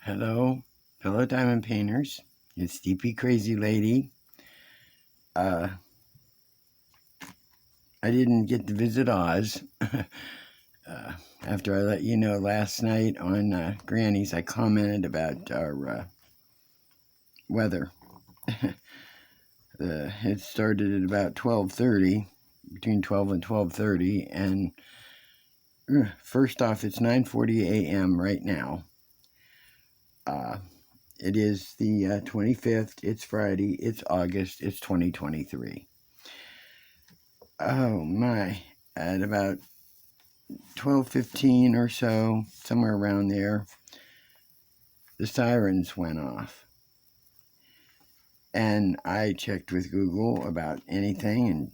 Hello, fellow diamond painters. It's Steepy Crazy Lady. I didn't get to visit Oz. After I let you know last night on Granny's, I commented about our weather. It started at about 12:30, between 12 and 12:30, and first off, it's 9:40 a.m. right now. It is the 25th. It's Friday. It's August. It's 2023. Oh my! At about 12:15 or so, somewhere around there, the sirens went off. And I checked with Google about anything, and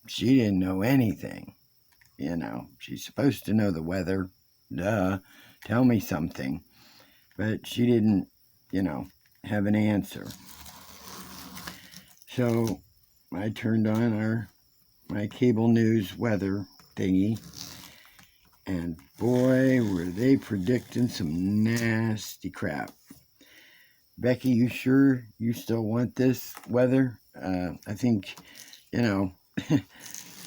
she didn't know anything. You know, she's supposed to know the weather. Duh, tell me something. But she didn't, have an answer. So I turned on my cable news weather thingy, and boy, were they predicting some nasty crap. Becky, you sure you still want this weather? I think, you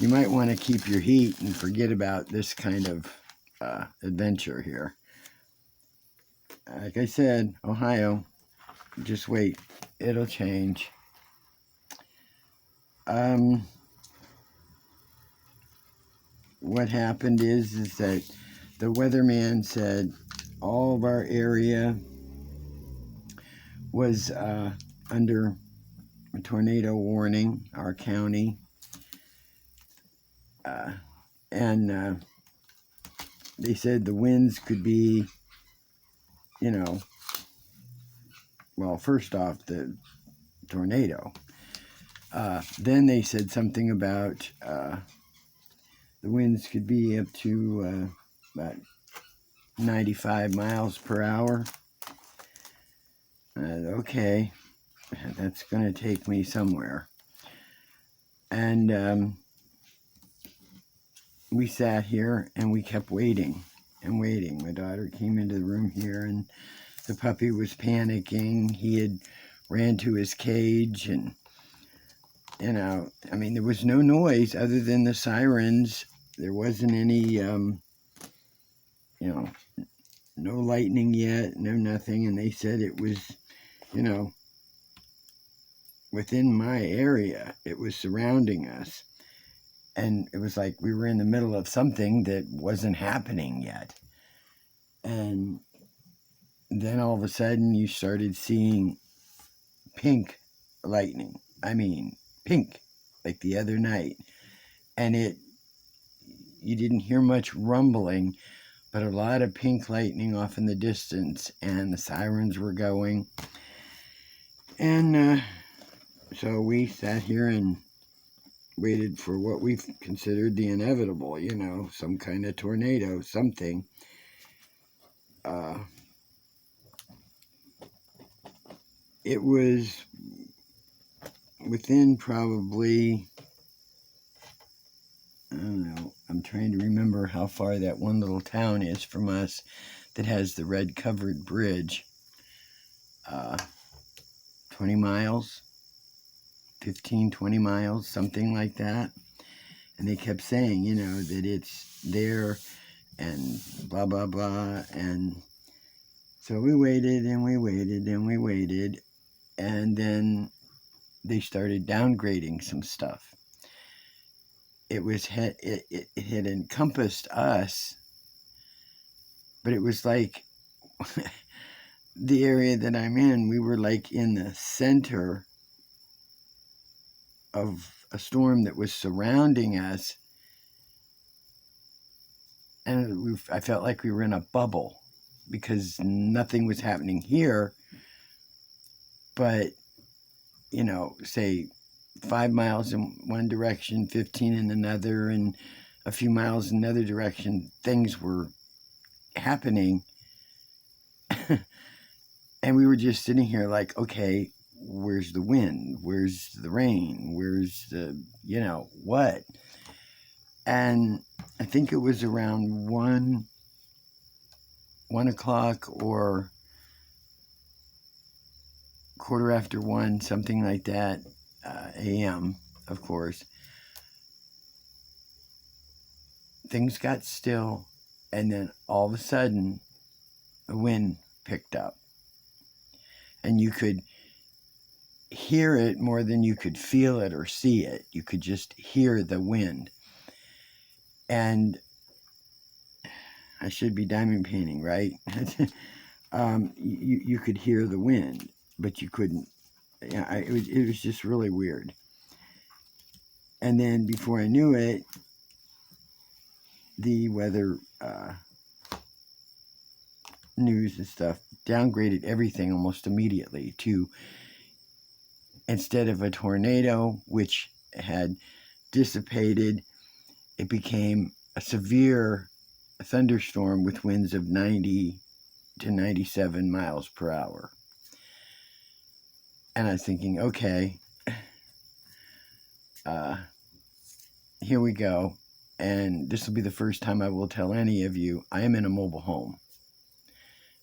might want to keep your heat and forget about this kind of adventure here. Like I said, Ohio, just wait. It'll change. What happened is that the weatherman said all of our area was under a tornado warning, our county, and they said the winds could be, well, first off, the tornado. Then they said something about the winds could be up to about 95 miles per hour. Okay, that's going to take me somewhere. And we sat here and we kept waiting and waiting. My daughter came into the room here and the puppy was panicking. He had ran to his cage and, there was no noise other than the sirens. There wasn't any, no lightning yet, no nothing. And they said it was, within my area. It was surrounding us. And it was like we were in the middle of something that wasn't happening yet. And then all of a sudden you started seeing pink lightning. I mean, pink, like the other night. And you didn't hear much rumbling, but a lot of pink lightning off in the distance, and the sirens were going. And so we sat here and waited for what we considered the inevitable, some kind of tornado, something. It was within probably, I don't know, I'm trying to remember how far that one little town is from us that has the red covered bridge. 20 miles, 15, 20 miles, something like that. And they kept saying, that it's there and blah, blah, blah. And so we waited and we waited and we waited. And then they started downgrading some stuff. It had encompassed us, but it was like the area that I'm in, we were like in the center of a storm that was surrounding us, and I felt like we were in a bubble because nothing was happening here, but say 5 miles in one direction, 15 in another, and a few miles in another direction, things were happening. And we were just sitting here like, okay, where's the wind? Where's the rain? Where's the, what? And I think it was around 1 o'clock or 1:15, something like that, a.m., of course, things got still, and then all of a sudden, a wind picked up. And you could hear it more than you could feel it or see it. You could just hear the wind. And I should be diamond painting, right? You could hear the wind, but you couldn't. Yeah, it was just really weird. And then before I knew it, the weather news and stuff downgraded everything almost immediately to, instead of a tornado, which had dissipated, it became a severe thunderstorm with winds of 90 to 97 miles per hour. And I was thinking, okay, here we go. And this will be the first time I will tell any of you I am in a mobile home.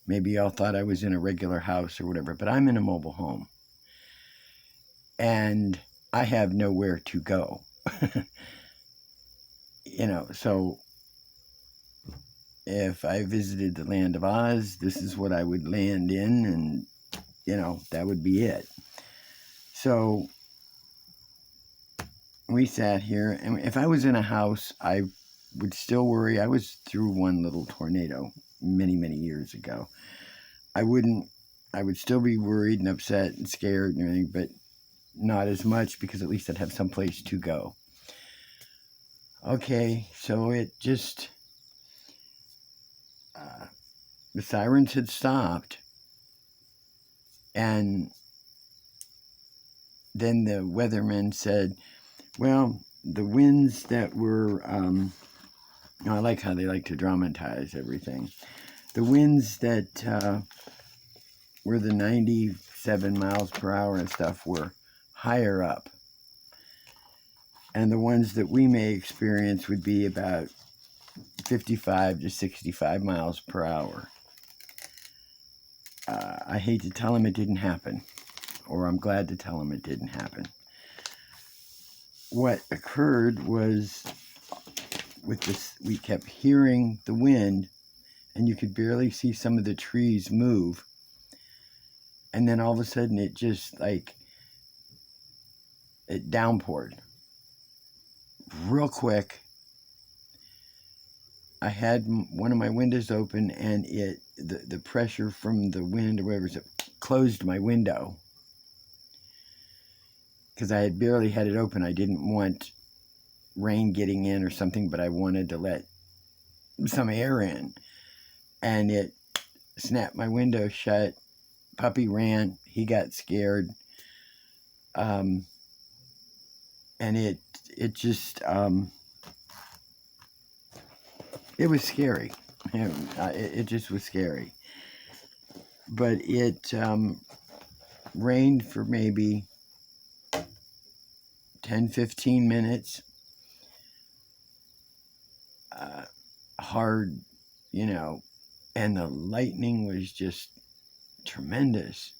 Maybe y'all thought I was in a regular house or whatever, but I'm in a mobile home. And I have nowhere to go. So if I visited the land of Oz, this is what I would land in, and, that would be it. So we sat here, and if I was in a house, I would still worry. I was through one little tornado many, many years ago. I would still be worried and upset and scared and everything, but not as much, because at least I'd have someplace to go. Okay, so it just, the sirens had stopped, and then the weatherman said, well, the winds that were, I like how they like to dramatize everything. The winds that were the 97 miles per hour and stuff were higher up. And the ones that we may experience would be about 55 to 65 miles per hour. I hate to tell him it didn't happen, or I'm glad to tell him it didn't happen. What occurred was, with this, we kept hearing the wind, and you could barely see some of the trees move. And then all of a sudden, it just, it downpoured real quick. I had one of my windows open, and the pressure from the wind or whatever closed my window, because I had barely had it open. I didn't want rain getting in or something, but I wanted to let some air in, and it snapped my window shut. Puppy ran. He got scared, and it just it was scary. It just was scary. But it rained for maybe 10-15 minutes. Hard, and the lightning was just tremendous.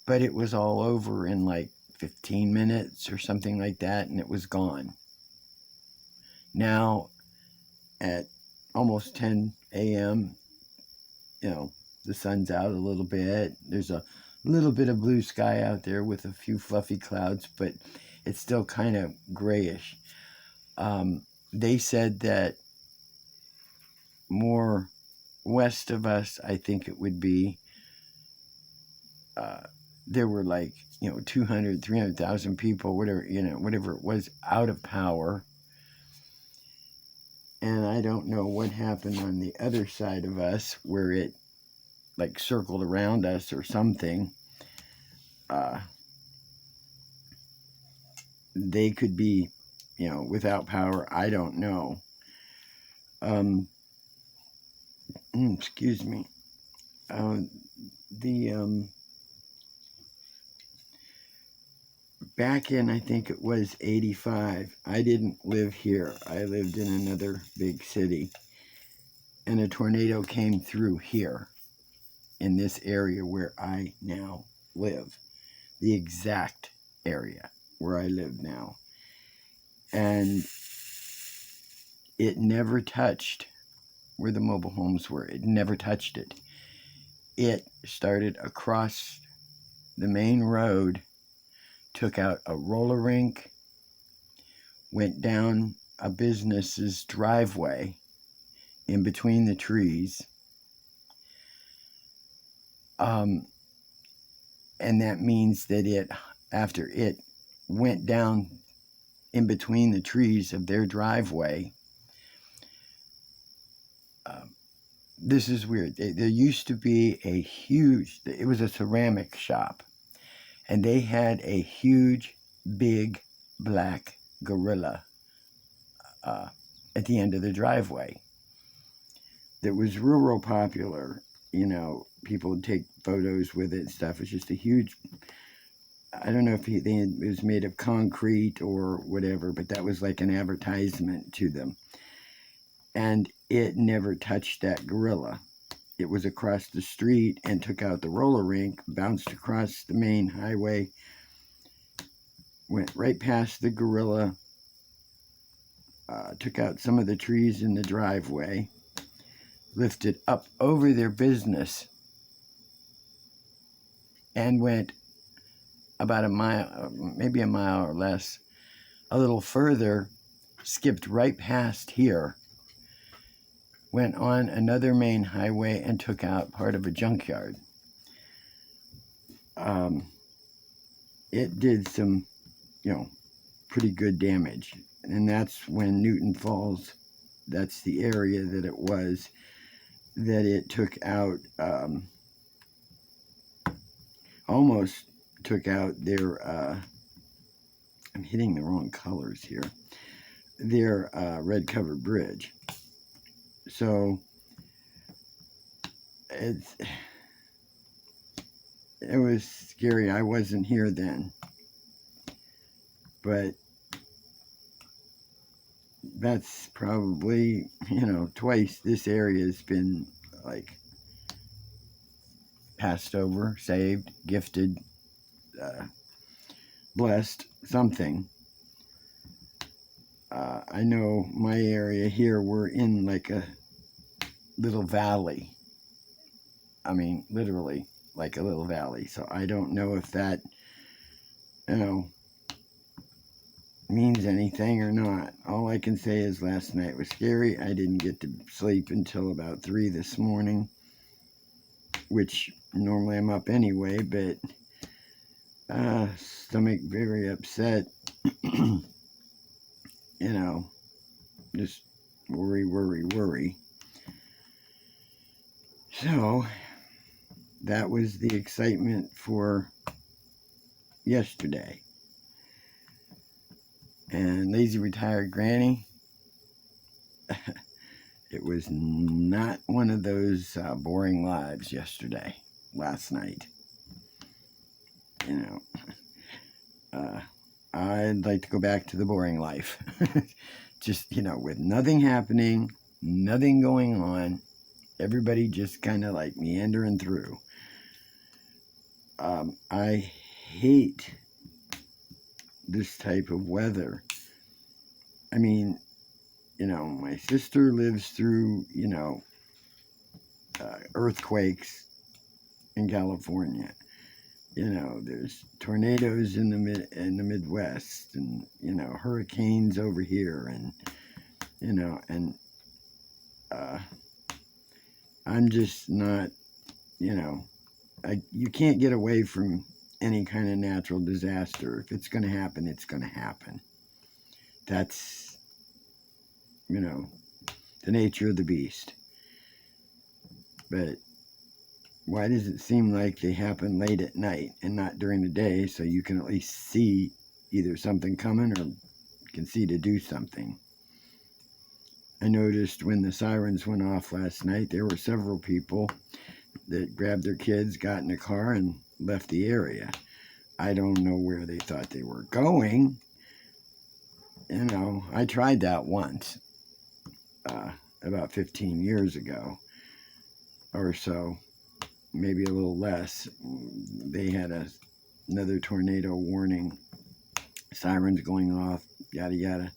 But it was all over in 15 minutes or something like that, and it was gone. Now, at almost 10 a.m., the sun's out a little bit. There's a little bit of blue sky out there with a few fluffy clouds, but it's still kind of grayish. They said that more west of us, I think it would be, there were 200, 300,000 people, whatever it was, out of power. And I don't know what happened on the other side of us, where it circled around us or something. They could be, without power. I don't know. Excuse me. Back in, I think it was 85, I didn't live here. I lived in another big city, and a tornado came through here. in this area where I now live. The exact area where I live now. And it never touched where the mobile homes were. It never touched it. It started across the main road, took out a roller rink, went down a business's driveway in between the trees. And that means that after it went down in between the trees of their driveway, this is weird. There used to be it was a ceramic shop, and they had a huge, big, black gorilla at the end of the driveway that was real popular. People would take photos with it and stuff. It's just a huge, I don't know if it was made of concrete or whatever, but that was like an advertisement to them. And it never touched that gorilla. It was across the street and took out the roller rink, bounced across the main highway, went right past the gorilla, took out some of the trees in the driveway, lifted up over their business, and went about a mile, maybe a mile or less, a little further, skipped right past here, went on another main highway and took out part of a junkyard. It did some, pretty good damage. And that's when Newton Falls, that's the area that it was, that it took out, almost took out their, I'm hitting the wrong colors here, their red covered bridge. So it was scary. I wasn't here then, but that's probably, twice this area has been like passed over, saved, gifted, blessed, something. I know my area here, we're in like a little valley. I mean, literally like a little valley. So I don't know if that, means anything or not. All I can say is last night was scary. I didn't get to sleep until about 3 this morning, which normally I'm up anyway, but stomach very upset. Just worry. So that was the excitement for yesterday. And Lazy Retired Granny, it was not one of those boring lives last night. I'd like to go back to the boring life. Just, with nothing happening, nothing going on, everybody just kind of like meandering through. I hate this type of weather. I mean, my sister lives through, earthquakes in California. There's tornadoes in the Midwest, and hurricanes over here, and I'm just not, you can't get away from any kind of natural disaster. If it's going to happen, it's going to happen. That's, the nature of the beast. But why does it seem like they happen late at night and not during the day, so you can at least see either something coming or can see to do something? I noticed when the sirens went off last night, there were several people that grabbed their kids, got in a car, and left the area. I don't know where they thought they were going. I tried that once, about 15 years ago or so, maybe a little less. They had another tornado warning, sirens going off, yada yada.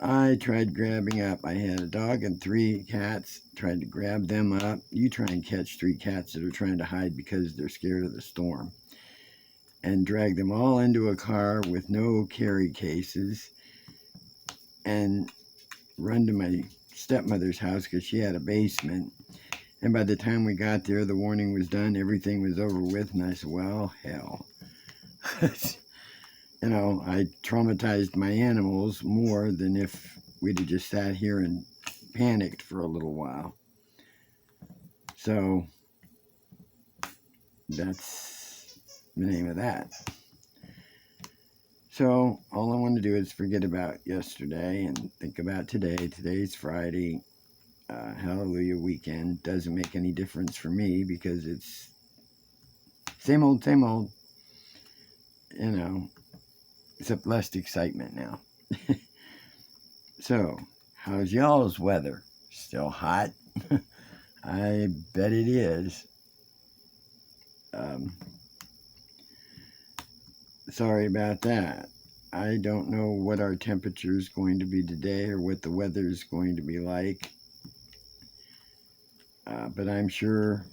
I tried grabbing up. I had a dog and 3 cats. Tried to grab them up. You try and catch 3 cats that are trying to hide because they're scared of the storm. And drag them all into a car with no carry cases. And run to my stepmother's house because she had a basement. And by the time we got there, the warning was done. Everything was over with. And I said, well, hell. You know, I traumatized my animals more than if we'd have just sat here and panicked for a little while. So that's the name of that. So all I want to do is forget about yesterday and think about today. Today's Friday. Hallelujah weekend. Doesn't make any difference for me because it's same old, you know, except less excitement now. So, how's y'all's weather? Still hot? I bet it is. Sorry about that. I don't know what our temperature is going to be today or what the weather is going to be like. But I'm sure,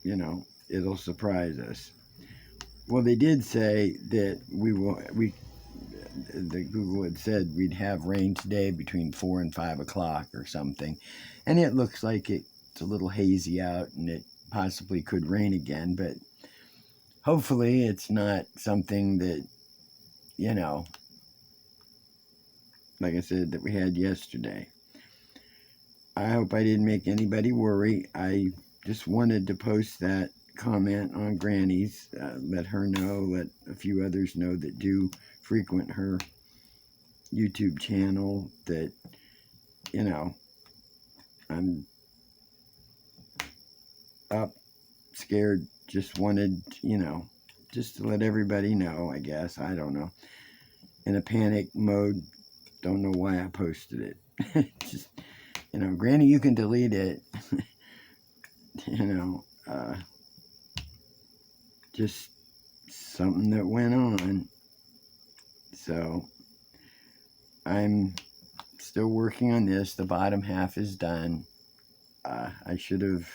you know, it'll surprise us. Well, they did say that the Google had said we'd have rain today between 4 and 5 o'clock or something. And it looks like it's a little hazy out and it possibly could rain again. But hopefully it's not something that, you know, like I said, that we had yesterday. I hope I didn't make anybody worry. I just wanted to post that comment on Granny's, let her know, let a few others know that do frequent her YouTube channel that, you know, I'm up, scared, just wanted, you know, just to let everybody know, I guess, I don't know, in a panic mode, don't know why I posted it. Just, you know, Granny, you can delete it. You know, just something that went on. So I'm still working on this. The bottom half is done. I should have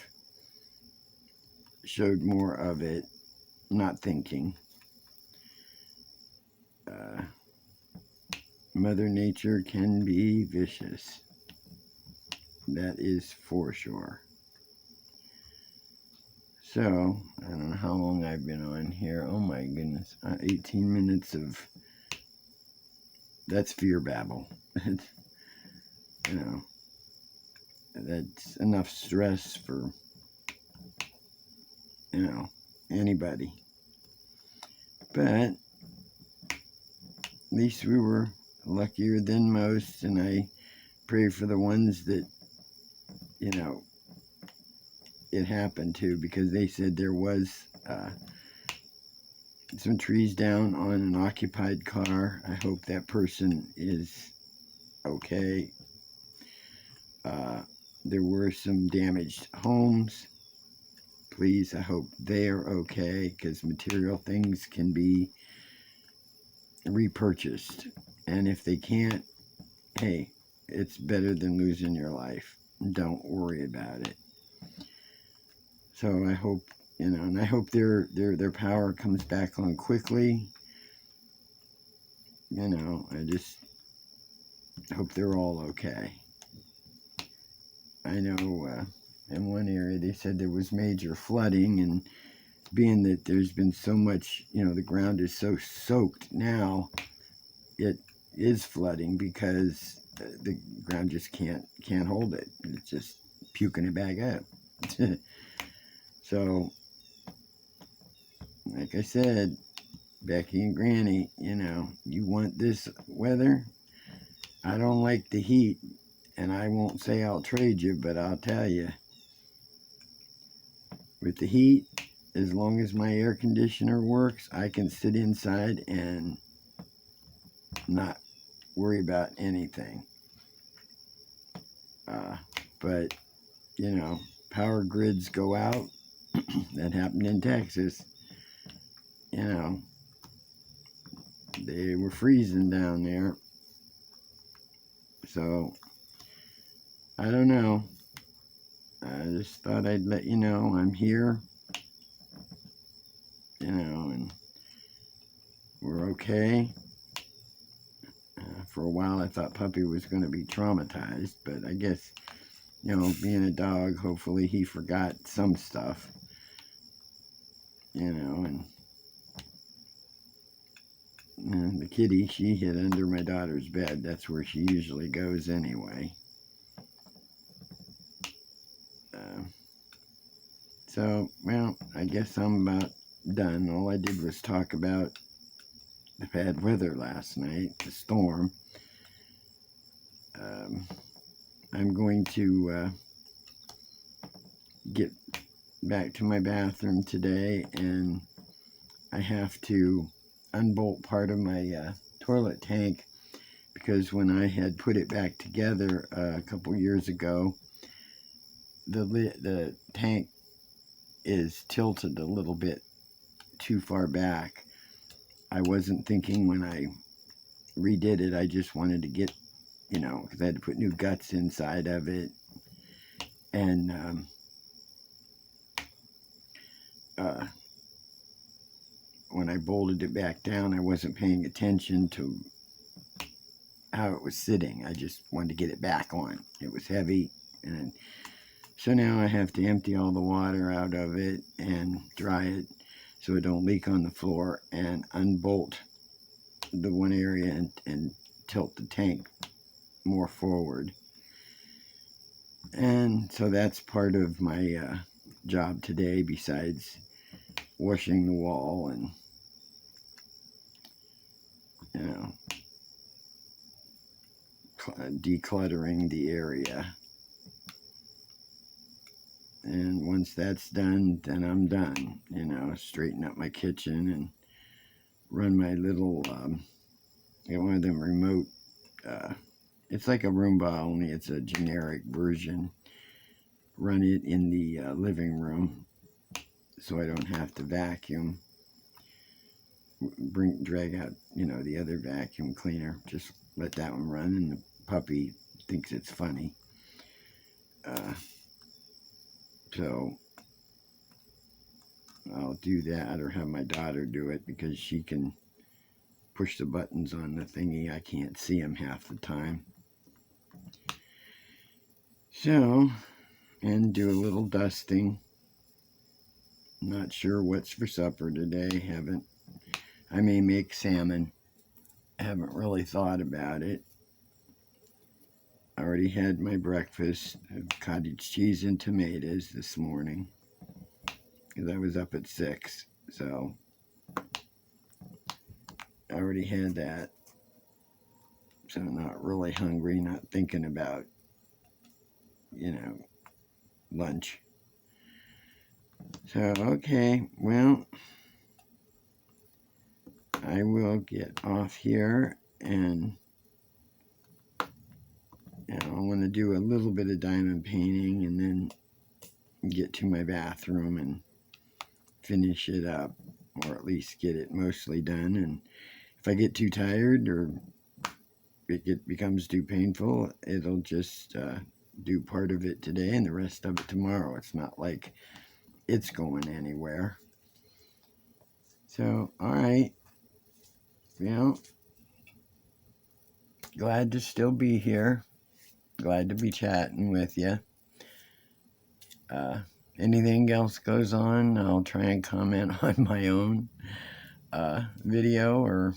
showed more of it, not thinking. Mother Nature can be vicious. That is for sure. So, I don't know how long I've been on here. Oh my goodness. 18 minutes of... That's fear babble. You know, that's enough stress for, you know, anybody. But at least we were luckier than most, and I pray for the ones that, you know, it happened to, because they said there was some trees down on an occupied car. I hope that person is okay. There were some damaged homes. Please, I hope they're okay, because material things can be repurchased. And if they can't, hey, it's better than losing your life. Don't worry about it. So I hope, you know, and I hope their power comes back on quickly. You know, I just hope they're all okay. I know in one area they said there was major flooding, and being that there's been so much, you know, the ground is so soaked now, it is flooding because the ground just can't hold it. It's just puking it back up. So, like I said, Becky and Granny, you know, you want this weather? I don't like the heat, and I won't say I'll trade you, but I'll tell you, with the heat, as long as my air conditioner works, I can sit inside and not worry about anything. But, you know, power grids go out, that happened in Texas. You know, they were freezing down there. So, I don't know. I just thought I'd let you know I'm here. You know, and we're okay. For a while I thought Puppy was going to be traumatized, but I guess, you know, being a dog, hopefully he forgot some stuff. You know, and the kitty, she hid under my daughter's bed. That's where she usually goes anyway. So, well, I guess I'm about done. All I did was talk about the bad weather last night, the storm. I'm going to get back to my bathroom today, and I have to unbolt part of my toilet tank, because when I had put it back together a couple years ago, the tank is tilted a little bit too far back. I wasn't thinking when I redid it. I just wanted to get, you know, because I had to put new guts inside of it, and when I bolted it back down, I wasn't paying attention to how it was sitting. I just wanted to get it back on. It was heavy, and so now I have to empty all the water out of it and dry it so it don't leak on the floor, and unbolt the one area and tilt the tank more forward. And so that's part of my job today, besides washing the wall and, you know, decluttering the area. And once that's done, then I'm done. You know, straighten up my kitchen and run my little, get one of them remote, it's like a Roomba, only it's a generic version. Run it in the living room so I don't have to vacuum. Drag out, you know, the other vacuum cleaner. Just let that one run, and the puppy thinks it's funny. So I'll do that, or have my daughter do it, because she can push the buttons on the thingy. I can't see them half the time. So, and do a little dusting. Not sure what's for supper today. I may make salmon. Haven't really thought about it. I already had my breakfast of cottage cheese and tomatoes this morning, because I was up at 6, so I already had that. So I'm not really hungry, not thinking about, you know, lunch. So, okay, well, I will get off here, and I want to do a little bit of diamond painting, and then get to my bathroom and finish it up, or at least get it mostly done. And if I get too tired, or it becomes too painful, it'll just do part of it today and the rest of it tomorrow. It's not like it's going anywhere. So, alright. Well, glad to still be here. Glad to be chatting with you. Anything else goes on, I'll try and comment on my own video, or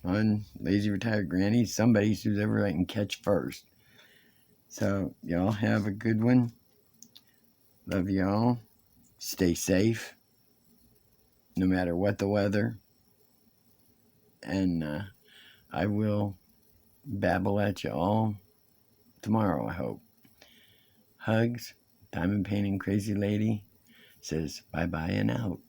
on Lazy Retired Granny, somebody's, who's ever I can catch first. So, y'all have a good one. Love y'all. Stay safe, no matter what the weather. And I will babble at you all tomorrow, I hope. Hugs. Diamond Painting Crazy Lady says bye-bye and out.